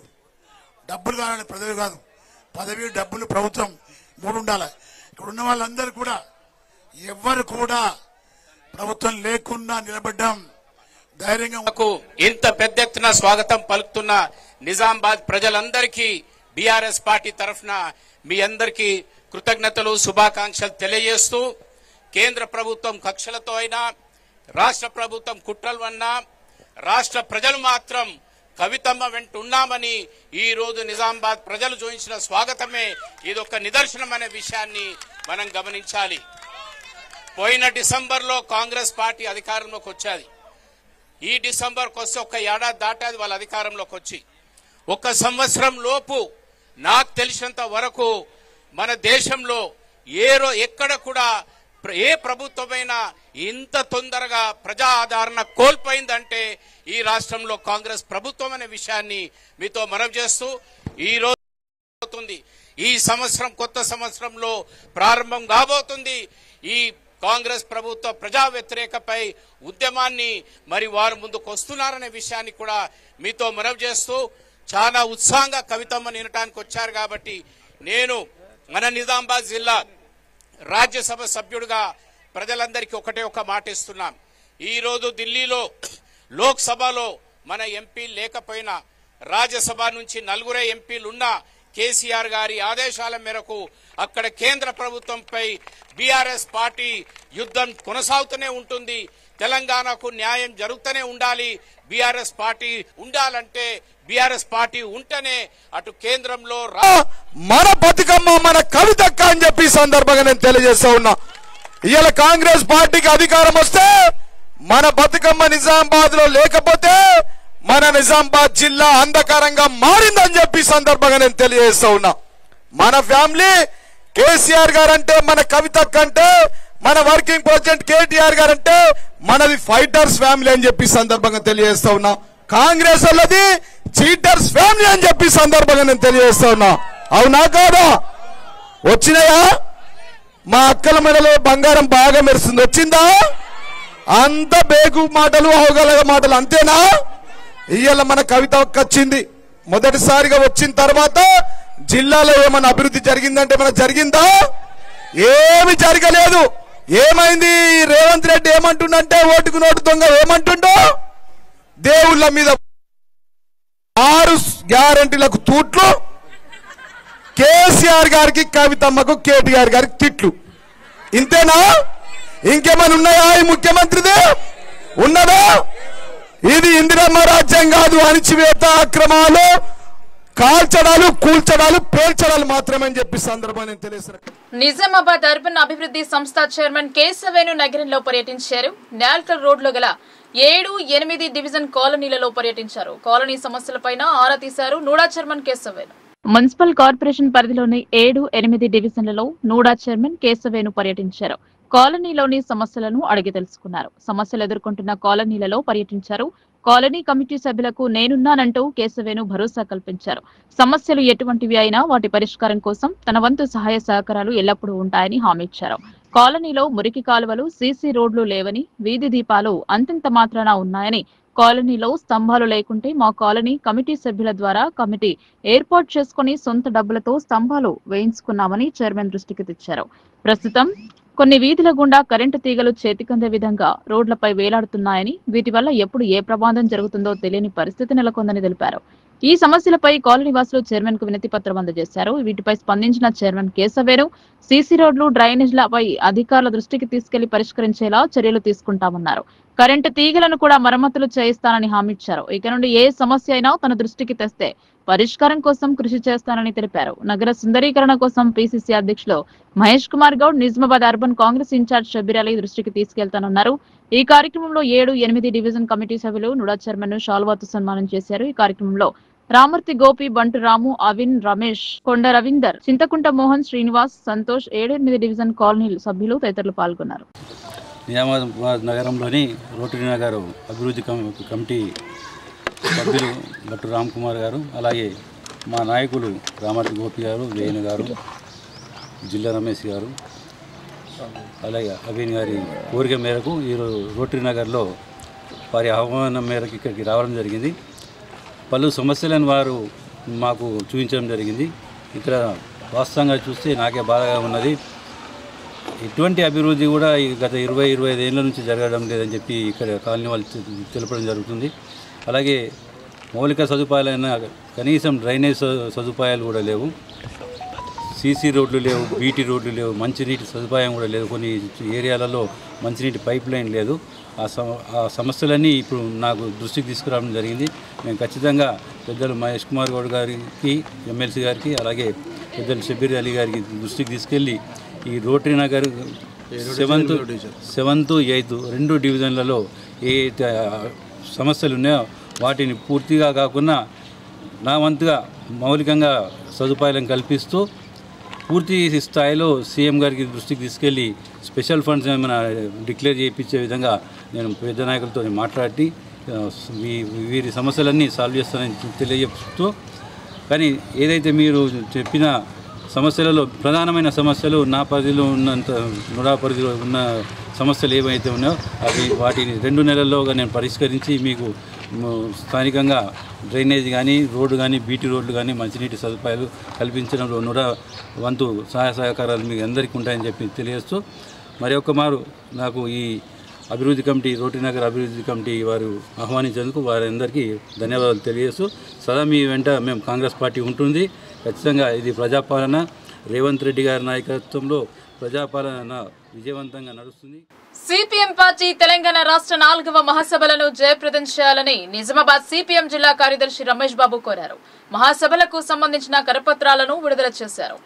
డబ్బులు కావాలని ప్రజలు కాదు, పదవి, డబ్బులు, ప్రభుత్వం 3 ఉండాలి. ఇక్కడ ఉన్న వాళ్ళందరూ కూడా ఎవరు కూడా ప్రభుత్వం లేకున్నా నిలబడ్డాం ధైర్యంగా. ఇంత పెద్ద ఎత్తున స్వాగతం పలుకుతున్న నిజామాబాద్ ప్రజలందరికీ బీఆర్ఎస్ పార్టీ తరఫున మీ అందరికీ కృతజ్ఞతలు, శుభాకాంక్షలు తెలియజేస్తూ, కేంద్ర ప్రభుత్వం కక్షలతో అయినా, రాష్ట్ర ప్రభుత్వం కుట్రలు అన్నా, రాష్ట్ర ప్రజలు మాత్రం కవితమ్మ వెంట ఉన్నామని ఈ రోజు నిజామాబాద్ ప్రజలు చూపించిన స్వాగతమే ఇదొక నిదర్శనం అనే విషయాన్ని మనం గమనించాలి. పోయిన డిసెంబర్లో కాంగ్రెస్ పార్టీ అధికారంలోకి వచ్చేది. ఈ డిసెంబర్కి వస్తే ఒక ఏడాది దాటాది వాళ్ళ అధికారంలోకి వచ్చి. 1 సంవత్సరం లోపు నాకు తెలిసినంత వరకు మన దేశంలో ఎక్కడ కూడా ఏ ప్రభుత్వమైనా ఇంత తొందరగా ప్రజా ఆదరణ కోల్పోయిందంటే ఈ రాష్ట్రంలో కాంగ్రెస్ ప్రభుత్వం అనే విషయాన్ని మీతో మనవి చేస్తూ, ఈ రోజు ఈ సంవత్సరం కొత్త సంవత్సరంలో ప్రారంభం కాబోతుంది ఈ కాంగ్రెస్ ప్రభుత్వ ప్రజా వ్యతిరేకపై ఉద్యమాన్ని మరి వారు ముందుకు వస్తున్నారనే విషయాన్ని కూడా మీతో మనవి చేస్తూ, చాలా ఉత్సాహంగా కవితమ్మ వినటానికి వచ్చారు కాబట్టి నేను మన నిజామాబాద్ జిల్లా రాజ్యసభ సభ్యుడిగా ప్రజలందరికీ ఒకటే ఒక మాట ఇస్తున్నాం. ఈరోజు ఢిల్లీలో లోక్సభలో మన ఎంపీ లేకపోయినా, రాజ్యసభ నుంచి 4 ఎంపీలున్నా కేసీఆర్ గారి ఆదేశాల మేరకు అక్కడ కేంద్ర ప్రభుత్వంపై బీఆర్ఎస్ పార్టీ యుద్ధం కొనసాగుతూనే ఉంటుంది. తెలంగాణకు న్యాయం జరుగుతూనే ఉండాలి. బీఆర్ఎస్ పార్టీ ఉండాలంటే బీఆర్ఎస్ పార్టీ ఉంటేనే అటు కేంద్రంలో మన బతుకమ్మ మన కవితక్క అని చెప్పి సందర్భంగా నేను తెలియజేస్తా ఉన్నా. ఇవాళ కాంగ్రెస్ పార్టీకి అధికారం వస్తే మన బతుకమ్మ నిజామాబాద్ లో లేకపోతే మన నిజామాబాద్ జిల్లా అంధకారంగా మారిందని చెప్పి సందర్భంగా నేను తెలియజేస్తా ఉన్నా. మన ఫ్యామిలీ కేసీఆర్ గారు అంటే, మన కవితక్క అంటే, మన వర్కింగ్ ప్రెసిడెంట్ కేటీఆర్ గారు అంటే మనది ఫైటర్స్ ఫ్యామిలీ అని చెప్పి సందర్భంగా తెలియజేస్తా ఉన్నా. కాంగ్రెస్ వాళ్ళది చీటర్స్ ఫ్యామిలీ అని చెప్పి సందర్భంగా నేను తెలియజేస్తా ఉన్నా. అవునా కాదా? వచ్చినాయా? మా అక్కల మెడలో బంగారం బాగా మెరుస్తుంది, వచ్చిందా? అంత బేగు మాటలు, అవగలగ మాటలు అంతేనా? ఇయ్యాల మన కవిత వచ్చింది, మొదటిసారిగా వచ్చిన తర్వాత జిల్లాలో ఏమైనా అభివృద్ధి జరిగిందంటే మన జరిగిందా? ఏమి జరగలేదు. ఏమైంది? రేవంత్ రెడ్డి ఏమంటుండంటే ఓటుకు నోటు దొంగ ఏమంటుండో, దేవుళ్ళ మీద 6 గ్యారంటీలకు తూట్లు, కేసీఆర్ గారికి, కవితమ్మకు, కేటీఆర్ గారికి తిట్లు. ఇంతేనా? ఇంకేమైనా ఉన్నాయా? ఈ ముఖ్యమంత్రిదే ఉన్నదా? ఇది ఇందిరమ్మ రాజ్యం కాదు. అణిచివేత, అక్రమాలు, కాల్చడాలు, కూల్చడాలు, పేల్చడాలు మాత్రమే అని చెప్పి సందర్భాన్ని నేను తెలియజేస్తున్నాను. నిజామాబాద్ అర్బన్ అభివృద్ధి సంస్థ చైర్మన్ కేశవేణు నగరంలో పర్యటించారు. నాల్కల్ రోడ్లో గల 7, 8 డివిజన్ కాలనీలలో పర్యటించారు. కాలనీ సమస్యలపైన ఆరా తీశారు NUDA chairman Keshavenu. Municipal corporation పరిధిలోని 7, 8 డివిజన్లలో నూడా చైర్మన్ కేశవేణు పర్యటించారు. కాలనీలోని సమస్యలను అడిగి తెలుసుకున్నారు. సమస్యలు ఎదుర్కొంటున్న కాలనీలలో పర్యటించారు. కాలనీ కమిటీ సభ్యులకు నేనున్నానంటూ కేశవేణు భరోసా కల్పించారు. సమస్యలు ఎటువంటివి అయినా వాటి పరిష్కారం కోసం తన వంతు సహాయ సహకారాలు ఎల్లప్పుడూ ఉంటాయని హామీ ఇచ్చారు. కాలనీలో మురికి కాలువలు, సీసీ రోడ్లు లేవని, వీధి దీపాలు అంతంత మాత్రాన ఉన్నాయని, కాలనీలో స్తంభాలు లేకుంటే మా కాలనీ కమిటీ సభ్యుల ద్వారా కమిటీ ఏర్పాటు చేసుకుని సొంత డబ్బులతో స్తంభాలు వేయించుకున్నామని చైర్మన్ దృష్టికి తెచ్చారు. ప్రస్తుతం కొన్ని వీధుల గుండా కరెంటు తీగలు చేతికందే విధంగా రోడ్లపై వేలాడుతున్నాయని, వీటి వల్ల ఎప్పుడు ఏ ప్రమాదం జరుగుతుందో తెలియని పరిస్థితి నెలకొందని తెలిపారు. ఈ సమస్యలపై కాలనీ వాసులు చైర్మన్ కు వినతి పత్రం అందజేశారు. వీటిపై స్పందించిన చైర్మన్ కేశవేణు సీసీ రోడ్లు, డ్రైనేజ్లపై అధికారుల దృష్టికి తీసుకెళ్లి పరిష్కరించేలా చర్యలు తీసుకుంటామన్నారు. కరెంటు తీగలను కూడా మరమ్మతులు చేయిస్తానని హామీ ఇచ్చారు. ఇక నుండి ఏ సమస్య అయినా తన దృష్టికి తెస్తే పరిష్కారం కోసం కృషి చేస్తానని తెలిపారు. నగర సుందరీకరణ కోసం పీసీసీ అధ్యక్షులు మహేష్ కుమార్ గౌడ్, నిజామాబాద్ అర్బన్ కాంగ్రెస్ ఇన్ఛార్జ్ షబ్బీర్ అలీ దృష్టికి తీసుకెళ్తానన్నారు. ఈ కార్యక్రమంలో 7, 8 డివిజన్ కమిటీ సభ్యులు నుడా చైర్మన్ ను షాల్వాతో సన్మానం చేశారు. ఈ కార్యక్రమంలో రామూర్తి గోపి, బంటు రాము, అవిన్, రమేష్, కొండ రవీందర్, చింతకుంట మోహన్, శ్రీనివాస్, సంతోష్, 7, 8 డివిజన్ కాలనీ సభ్యులు తదితరులు పాల్గొన్నారు. నిజామాబాద్ నగరంలోని రోటరీ నగర్ అభివృద్ధి కమిటీ సభ్యులు డాక్టర్ రామ్ కుమార్ గారు, అలాగే మా నాయకులు రామూర్తి గోపి గారు, వేణు గారు, జిల్లా రమేష్ గారు, అలాగే అవిన్ గారి కోరిక మేరకు ఈరోజు రోటరీ నగర్లో వారి ఆహ్వానం మేరకు ఇక్కడికి రావడం జరిగింది. పలు సమస్యలను వారు మాకు చూపించడం జరిగింది. ఇక్కడ వాస్తవంగా చూస్తే నాకే బాధగా ఉన్నది. ఎటువంటి అభివృద్ధి కూడా గత 20-25 ఏళ్ళ నుంచి జరగడం లేదని చెప్పి ఇక్కడ కాలనీ వాళ్ళు తెలపడం జరుగుతుంది. అలాగే మౌలిక సదుపాయాలైన కనీసం డ్రైనేజ్ సదుపాయాలు కూడా లేవు, సీసీ రోడ్లు లేవు, బీటీ రోడ్లు లేవు, మంచినీటి సదుపాయం కూడా లేదు. కొన్ని ఏరియాలలో మంచినీటి పైప్ లైన్ లేదు. ఆ సమస్యలన్నీ ఇప్పుడు నాకు దృష్టికి తీసుకురావడం జరిగింది. మేము ఖచ్చితంగా పెద్దలు మహేష్ కుమార్ గౌడ్ గారికి, ఎమ్మెల్సీ గారికి, అలాగే పెద్దలు షబ్బీర్ అలీ గారికి దృష్టికి తీసుకెళ్ళి ఈ రోటరీ నగర్ 7th, 8th 2 డివిజన్లలో ఏ సమస్యలు ఉన్నాయో వాటిని పూర్తిగా కాకుండా నా వంతుగా మౌలికంగా సదుపాయాలను కల్పిస్తూ పూర్తి స్థాయిలో సీఎం గారికి దృష్టికి తీసుకెళ్ళి స్పెషల్ ఫండ్స్ ఏమైనా డిక్లేర్ చేయించే విధంగా నేను పెద్ద నాయకులతో మాట్లాడి వీరి సమస్యలన్నీ సాల్వ్ చేస్తానని తెలియజేస్తూ, కానీ ఏదైతే మీరు చెప్పిన సమస్యలలో ప్రధానమైన సమస్యలు నా పరిధిలో ఉన్నంత నుడా పరిధిలో ఉన్న సమస్యలు ఏవైతే ఉన్నాయో వాటిని 2 నెలల్లోగా నేను పరిష్కరించి మీకు స్థానికంగా డ్రైనేజ్ కానీ, రోడ్డు కానీ, బీటీ రోడ్లు కానీ, మంచినీటి సదుపాయాలు కల్పించడంలో నుడా వంతు సహాయ సహకారాలు మీకు అందరికీ ఉంటాయని చెప్పి తెలియజేస్తూ, మరి ఒక్క మారు నాకు ఈ అభివృద్ధి కమిటీ, రోటరీ నగర్ అభివృద్ధి కమిటీ వారు ఆహ్వానించేందుకు వారందరికీ ధన్యవాదాలు తెలియజేస్తూ, సదా మీ వెంట మేము కాంగ్రెస్ పార్టీ ఉంటుంది. ఖచ్చితంగా ఇది ప్రజాపాలన, రేవంత్ రెడ్డి గారి నాయకత్వంలో ప్రజాపాలన విజయవంతంగా నడుస్తుంది. సిపిఎం పార్టీ తెలంగాణ రాష్ట్ర 4వ మహాసభలను జయప్రదం చేయాలని నిజామాబాద్ సిపిఎం జిల్లా కార్యదర్శి రమేష్ బాబు కోరారు. మహాసభలకు సంబంధించిన కరపత్రాలను విడుదల చేశారు.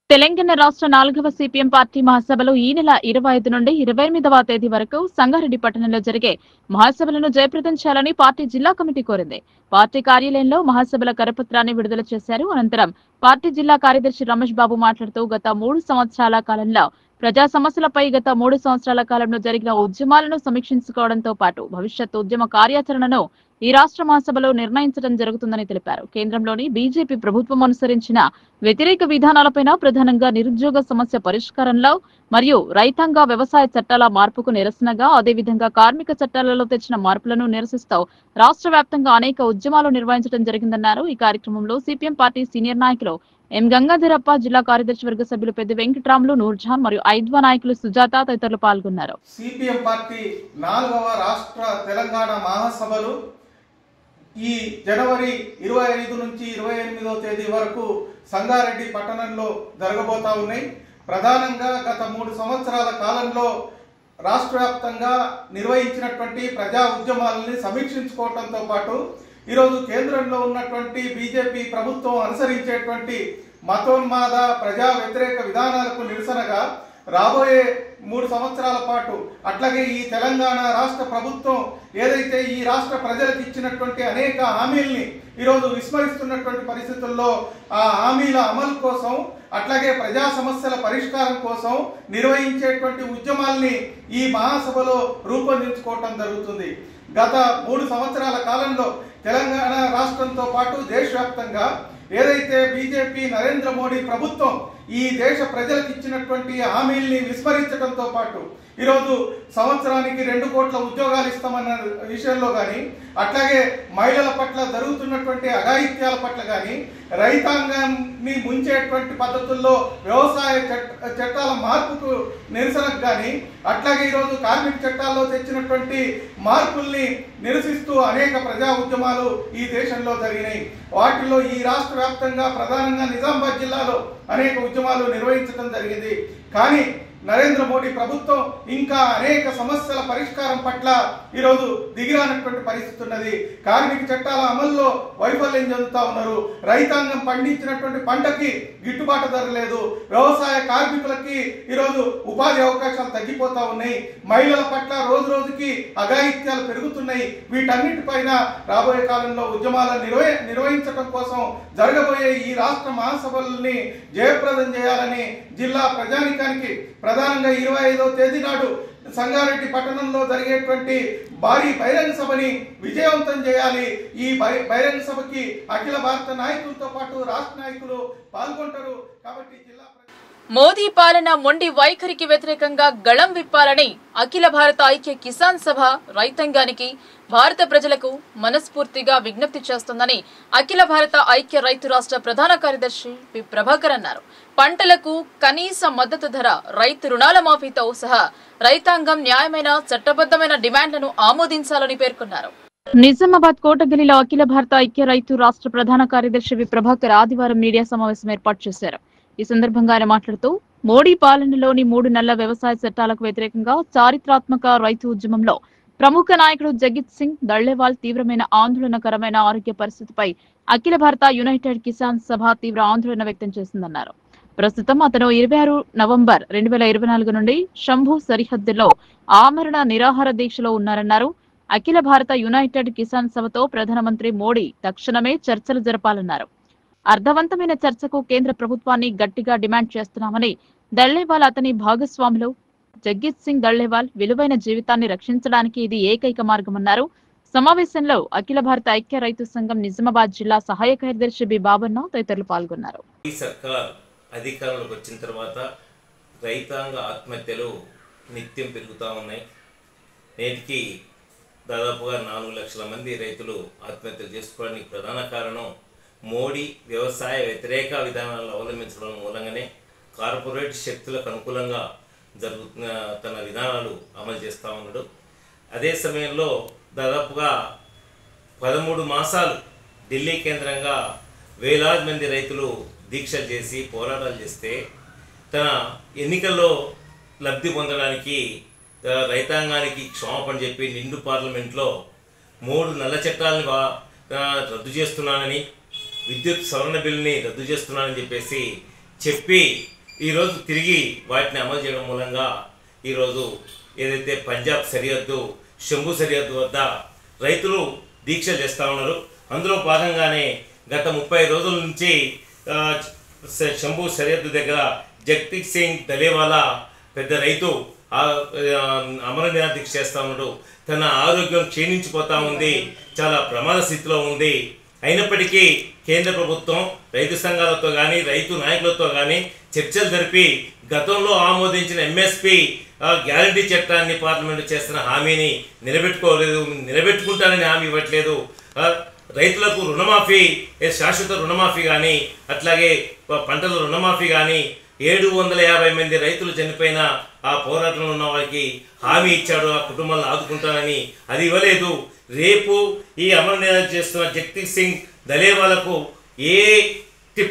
తెలంగాణ రాష్ట్ర 4వ సిపిఎం పార్టీ మహాసభలు ఈ నెల 25 నుండి 28వ తేదీ వరకు సంగారెడ్డి పట్టణంలో జరిగే మహాసభలను జయప్రదం చేయాలని పార్టీ జిల్లా కమిటీ కోరింది. పార్టీ కార్యాలయంలో మహాసభల కరపత్రాన్ని విడుదల చేశారు. అనంతరం పార్టీ జిల్లా కార్యదర్శి రమేష్ బాబు మాట్లాడుతూ గత 3 సంవత్సరాల కాలంలో ప్రజా సమస్యలపై గత 3 సంవత్సరాల కాలంలో జరిగిన ఉద్యమాలను సమీక్షించుకోవడంతో పాటు భవిష్యత్ ఉద్యమ కార్యాచరణను ఈ రాష్ట్ర మహాసభలో నిర్ణయించడం జరుగుతుందని తెలిపారు. కేంద్రంలోని బీజేపీ ప్రభుత్వం అనుసరించిన వ్యతిరేక విధానాలపైన ప్రధానంగా నిరుద్యోగ సమస్య పరిష్కారంలో మరియు రైతాంగ వ్యవసాయ చట్టాల మార్పుకు నిరసనగా అదేవిధంగా కార్మిక చట్టాలలో తెచ్చిన మార్పులను నిరసిస్తూ రాష్ట్ర వ్యాప్తంగా అనేక ఉద్యమాలు నిర్వహించడం జరిగిందన్నారు. ఈ కార్యక్రమంలో సిపిఎం పార్టీ సీనియర్ నాయకులు ఎం గంగాధరప్ప, జిల్లా కార్యదర్శి వర్గ సభ్యులు పెద్ద వెంకటరాములు, నూర్జహాన్ మరియు ఐద్వా నాయకులు సుజాత తదితరులు పాల్గొన్నారు. సిపిఎం పార్టీ 4వ రాష్ట్ర తెలంగాణ మహాసభలు ఈ జనవరి 25 నుంచి 28వ తేదీ వరకు సంగారెడ్డి పట్టణంలో జరగబోతా ఉన్నాయి. ప్రధానంగా గత 3 సంవత్సరాల కాలంలో రాష్ట్ర వ్యాప్తంగా నిర్వహించినటువంటి ప్రజా ఉద్యమాలని సమీక్షించుకోవడంతో పాటు ఈరోజు కేంద్రంలో ఉన్నటువంటి బీజేపీ ప్రభుత్వం అనుసరించేటువంటి మతోన్మాద ప్రజా వ్యతిరేక విధానాలకు నిరసనగా రాబోయే 3 సంవత్సరాల పాటు అట్లాగే ఈ తెలంగాణ రాష్ట్ర ప్రభుత్వం ఏదైతే ఈ రాష్ట్ర ప్రజలకు ఇచ్చినటువంటి అనేక హామీల్ని ఈరోజు విస్మరిస్తున్నటువంటి పరిస్థితుల్లో ఆ హామీల అమలు కోసం అట్లాగే ప్రజా సమస్యల పరిష్కారం కోసం నిర్వహించేటువంటి ఉద్యమాల్ని ఈ మహాసభలో రూపొందించుకోవటం జరుగుతుంది. గత 3 సంవత్సరాల కాలంలో తెలంగాణ రాష్ట్రంతో పాటు దేశవ్యాప్తంగా ఏదైతే బీజేపీ నరేంద్ర మోడీ ప్రభుత్వం ఈ దేశ ప్రజలకు ఇచ్చినటువంటి హామీల్ని విస్మరించడంతో పాటు ఈరోజు సంవత్సరానికి 2 కోట్ల ఉద్యోగాలు ఇస్తామన్న విషయంలో కానీ అట్లాగే మహిళల పట్ల జరుగుతున్నటువంటి అఘాయిత్యాల పట్ల కానీ రైతాంగాన్ని ముంచేటువంటి పద్ధతుల్లో వ్యవసాయ చట్టాల మార్పుకు నిరసనకు కానీ అట్లాగే ఈరోజు కార్మిక చట్టాల్లో తెచ్చినటువంటి మార్పుల్ని నిరసిస్తూ అనేక ప్రజా ఉద్యమాలు ఈ దేశంలో జరిగినాయి. వాటిల్లో ఈ రాష్ట్ర వ్యాప్తంగా ప్రధానంగా నిజామాబాద్ జిల్లాలో అనేక ఉద్యమాలు నిర్వహించడం జరిగింది. కానీ నరేంద్ర మోడీ ప్రభుత్వం ఇంకా అనేక సమస్యల పరిష్కారం పట్ల ఈరోజు దిగిరానటువంటి పరిస్థితి ఉన్నది. కార్మిక చట్టాల అమల్లో వైఫల్యం చెందుతా ఉన్నారు. రైతాంగం పండించినటువంటి పంటకి గిట్టుబాటు ధర లేదు. వ్యవసాయ కార్మికులకి ఈరోజు ఉపాధి అవకాశాలు తగ్గిపోతా ఉన్నాయి. మహిళల పట్ల రోజు రోజుకి అఘాయిత్యాలు పెరుగుతున్నాయి. వీటన్నిటిపైన రాబోయే కాలంలో ఉద్యమాలను నిర్వహించడం కోసం జరగబోయే ఈ రాష్ట్ర మహాసభల్ని జయప్రదం చేయాలని జిల్లా ప్రజానికానికి ప్రధానంగా 25వ తేదీ నాడు సంగారెడ్డి పట్టణంలో జరిగేటువంటి భారీ బహిరంగ సభని విజయవంతం చేయాలి. ఈ బహిరంగ సభకి అఖిల భారత నాయకులతో పాటు రాష్ట్ర నాయకులు పాల్గొంటారు. కాబట్టి జిల్లా మోదీ పాలన మొండి వైఖరికి వ్యతిరేకంగా గళం విప్పాలని అఖిల భారత ఐక్య కిసాన్ సభ రైతాంగానికి భారత ప్రజలకు మనస్ఫూర్తిగా విజ్ఞప్తి చేస్తోందని అఖిల భారత ఐక్య రైతు రాష్ట్ర ప్రధాన కార్యదర్శి పి ప్రభాకర్ అన్నారు. పంటలకు కనీస మద్దతు ధర, రైతు రుణాల మాఫీతో సహా రైతాంగం న్యాయమైన చట్టబద్దమైన డిమాండ్లను ఆమోదించాలని పేర్కొన్నారు. నిజామాబాద్ కోటగిరిలో అఖిల భారత ఐక్య రైతు రాష్ట్ర ప్రధాన కార్యదర్శి వి ప్రభాకర్ ఆదివారం మీడియా సమావేశం ఏర్పాటు చేశారు. ఈ సందర్భంగా ఆయన మాట్లాడుతూ మోడీ పాలనలోని 3 నెలల వ్యవసాయ చట్టాలకు వ్యతిరేకంగా చారిత్రాత్మక రైతు ఉద్యమంలో ప్రముఖ నాయకుడు జగిత్ సింగ్ దళ్లేవాల్ తీవ్రమైన ఆందోళనకరమైన ఆరోగ్య పరిస్థితిపై అఖిల భారత యునైటెడ్ కిసాన్ సభ తీవ్ర ఆందోళన వ్యక్తం చేసిందన్నారు. ప్రస్తుతం అతను 26 నవంబర్ 2024 నుండి శంభు సరిహద్దులో ఆమరణ నిరాహార దీక్షలో ఉన్నారన్నారు. అఖిల భారత యునైటెడ్ కిసాన్ సభతో ప్రధానమంత్రి మోడీ తక్షణమే చర్చలు జరపాలన్నారు. అర్థవంతమైన చర్చకు కేంద్ర ప్రభుత్వాన్ని గట్టిగా డిమాండ్ చేస్తున్నామని, దళ్లేవాల్ అతని భాగస్వాములు జగ్జిత్ సింగ్ దళ్లేవాల్ విలువైన జీవితాన్ని రక్షించడానికి ఇది ఏకైక మార్గమన్నారు. సమావేశంలో అఖిల భారత ఐక్య రైతు సంఘం నిజామాబాద్ జిల్లా సహాయ కార్యదర్శి బి బాబన్న తదితరులు పాల్గొన్నారు. ఈ సర్కార్ అధికారంలోకి వచ్చిన తర్వాత రైతాంగ ఆత్మహత్యలు నిత్యం పెరుగుతూ ఉన్నాయి. నేటికి దాదాపుగా 4 లక్షల మంది రైతులు ఆత్మహత్యలు చేసుకోవడానికి ప్రధాన కారణం మోడీ వ్యవసాయ వ్యతిరేక విధానాలను అవలంబించడం మూలంగానే కార్పొరేట్ శక్తులకు అనుకూలంగా జరుగుతున్న తన విధానాలు అమలు చేస్తూ ఉన్నాడు. అదే సమయంలో దాదాపుగా 13 మాసాలు ఢిల్లీ కేంద్రంగా వేలాది మంది రైతులు దీక్షలు చేసి పోరాటాలు చేస్తే తన ఎన్నికల్లో లబ్ధి పొందడానికి రైతాంగానికి క్షమాపణ చెప్పి నిండు పార్లమెంట్లో 3 నల్ల చట్టాలను రద్దు చేస్తున్నానని, విద్యుత్ సవరణ బిల్లుని రద్దు చేస్తున్నానని చెప్పి ఈరోజు తిరిగి వాటిని అమలు చేయడం మూలంగా ఈరోజు ఏదైతే పంజాబ్ సరిహద్దు శంభు సరిహద్దు వద్ద రైతులు దీక్షలు చేస్తూ ఉన్నారు. అందులో భాగంగానే గత 30 రోజుల నుంచి శంభు సరిహద్దు దగ్గర జగ్జిత్ సింగ్ దళేవాలా పెద్ద రైతు అమర నిరాదీక్ష చేస్తూ ఉన్నాడు. తన ఆరోగ్యం క్షీణించిపోతూ ఉంది, చాలా ప్రమాద స్థితిలో ఉంది. అయినప్పటికీ కేంద్ర ప్రభుత్వం రైతు సంఘాలతో కానీ రైతు నాయకులతో కానీ చర్చలు జరిపి గతంలో ఆమోదించిన ఎంఎస్పి గ్యారంటీ చట్టాన్ని పార్లమెంటు చేస్తున్న హామీని నిలబెట్టుకోలేదు, నిలబెట్టుకుంటానని హామీ ఇవ్వట్లేదు. రైతులకు రుణమాఫీ, శాశ్వత రుణమాఫీ కానీ అట్లాగే పంటల రుణమాఫీ కానీ 750 మంది రైతులు చనిపోయిన ఆ పోరాటంలో ఉన్న వారికి హామీ ఇచ్చాడు, ఆ కుటుంబాలను ఆదుకుంటానని. అది ఇవ్వలేదు. రేపు ఈ అమర నిరాదీక్ష చేస్తున్న జగదీష్ సింగ్ దలేవాలకు ఏ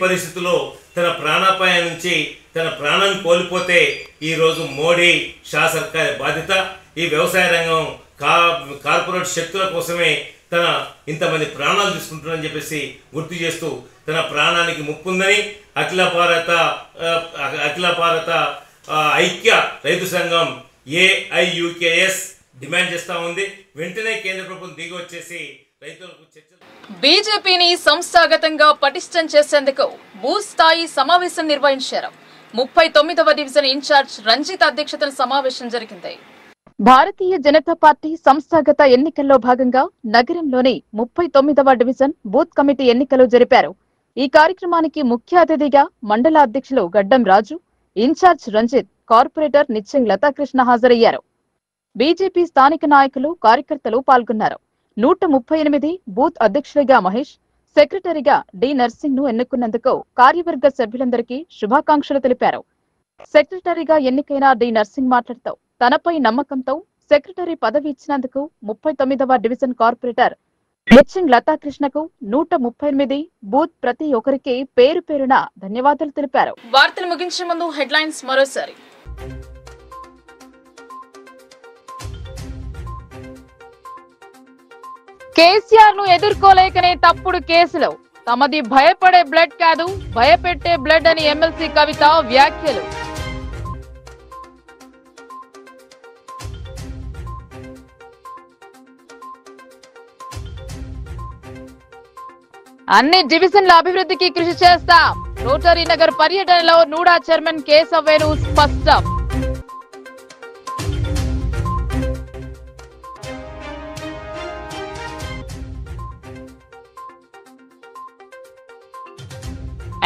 పరిస్థితుల్లో తన ప్రాణాపాయం నుంచి తన ప్రాణాన్ని కోల్పోతే ఈరోజు మోడీ షా సర్కార్ బాధ్యత. ఈ వ్యవసాయ రంగం కార్పొరేట్ శక్తుల కోసమే తన ఇంతమంది ప్రాణాలు తీసుకుంటున్నారని చెప్పేసి గుర్తు చేస్తూ తన ప్రాణానికి ముప్పుందని అఖిల భారత ఐక్య రైతు సంఘం AIUKS డిమాండ్ చేస్తూ ఉంది. వెంటనే కేంద్ర ప్రభుత్వం దిగి వచ్చేసి రైతులకు చర్చలు. బీజేపీని సంస్థాగతంగా పటిష్టం చేసేందుకు బూత్ స్థాయి సమావేశం నిర్వహించారు. 39వ డివిజన్ ఇన్ఛార్జ్ రంజిత్ అధ్యక్షతన సమావేశం జరిగింది. భారతీయ జనతా పార్టీ సంస్థాగత ఎన్నికల్లో భాగంగా నగరంలోని 39వ డివిజన్ బూత్ కమిటీ ఎన్నికలు జరిపారు. ఈ కార్యక్రమానికి ముఖ్య అతిథిగా మండల అధ్యక్షులు గడ్డం రాజు, ఇన్ఛార్జ్ రంజిత్, కార్పొరేటర్ నిచ్చెంగ్ లతాకృష్ణ హాజరయ్యారు. బీజేపీ స్థానిక నాయకులు, కార్యకర్తలు పాల్గొన్నారు. 138 బూత్ అధ్యక్షుడిగా మహేష్, సెక్రటరీగా డి నర్సింగ్ ను ఎన్నుకున్నందుకు కార్యవర్గ సభ్యులందరికీ శుభాకాంక్షలు తెలిపారు. సెక్రటరీగా ఎన్నికైన డి నర్సింగ్ మాట్లాడుతూ తనపై నమ్మకంతో సెక్రటరీ పదవి ఇచ్చినందుకు 39వ డివిజన్ కార్పొరేటర్ నిచ్చెంగ్ లతాకృష్ణకు 138 బూత్ ప్రతి ఒక్కరికి పేరు పేరున ధన్యవాదాలు తెలిపారు. వార్తలు ముగించే ముందు హెడ్లైన్స్ మరోసారి. కేసీఆర్ ను ఎదుర్కోలేకనే తప్పుడు కేసులు, తమది భయపడే బ్లడ్ కాదు భయపెట్టే బ్లడ్ అని ఎమ్మెల్సీ కవిత వ్యాఖ్యలు. అన్ని డివిజన్ల అభివృద్ధికి కృషి చేస్తాం, రోటరీ నగర్ పర్యటనలో నూడా చైర్మన్ కేశవేణు స్పష్టం.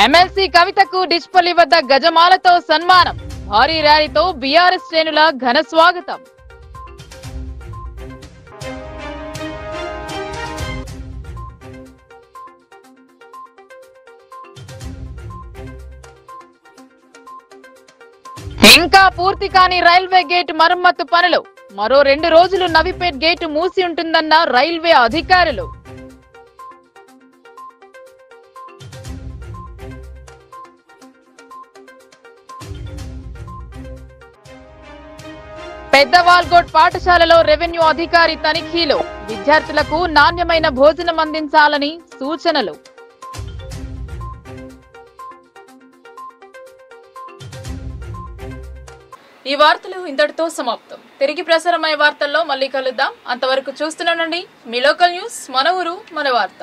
ఎమ్మెల్సీ కవితకు డిచ్పల్లి వద్ద గజమాలతో సన్మానం, భారీ ర్యాలీతో బీఆర్ఎస్ శ్రేణుల ఘన స్వాగతం. ఇంకా పూర్తి కాని రైల్వే గేట్ మరమ్మత్తు పనులు, మరో 2 రోజులు నవీపేట్ గేటు మూసి ఉంటుందన్న రైల్వే అధికారులు. పెద్దవాల్గోట్ పాఠశాలలో రెవెన్యూ అధికారి తనిఖీలు, విద్యార్థులకు నాణ్యమైన భోజనం అందించాలని సూచనలు. ఈ వార్తలు ఇంతటితో సమాప్తం. తిరిగి ప్రసారమయ్యే వార్తల్లో మళ్ళీ కలుద్దాం. అంతవరకు చూస్తూనే ఉండండి మీ లోకల్ న్యూస్, మన ఊరు మన వార్త.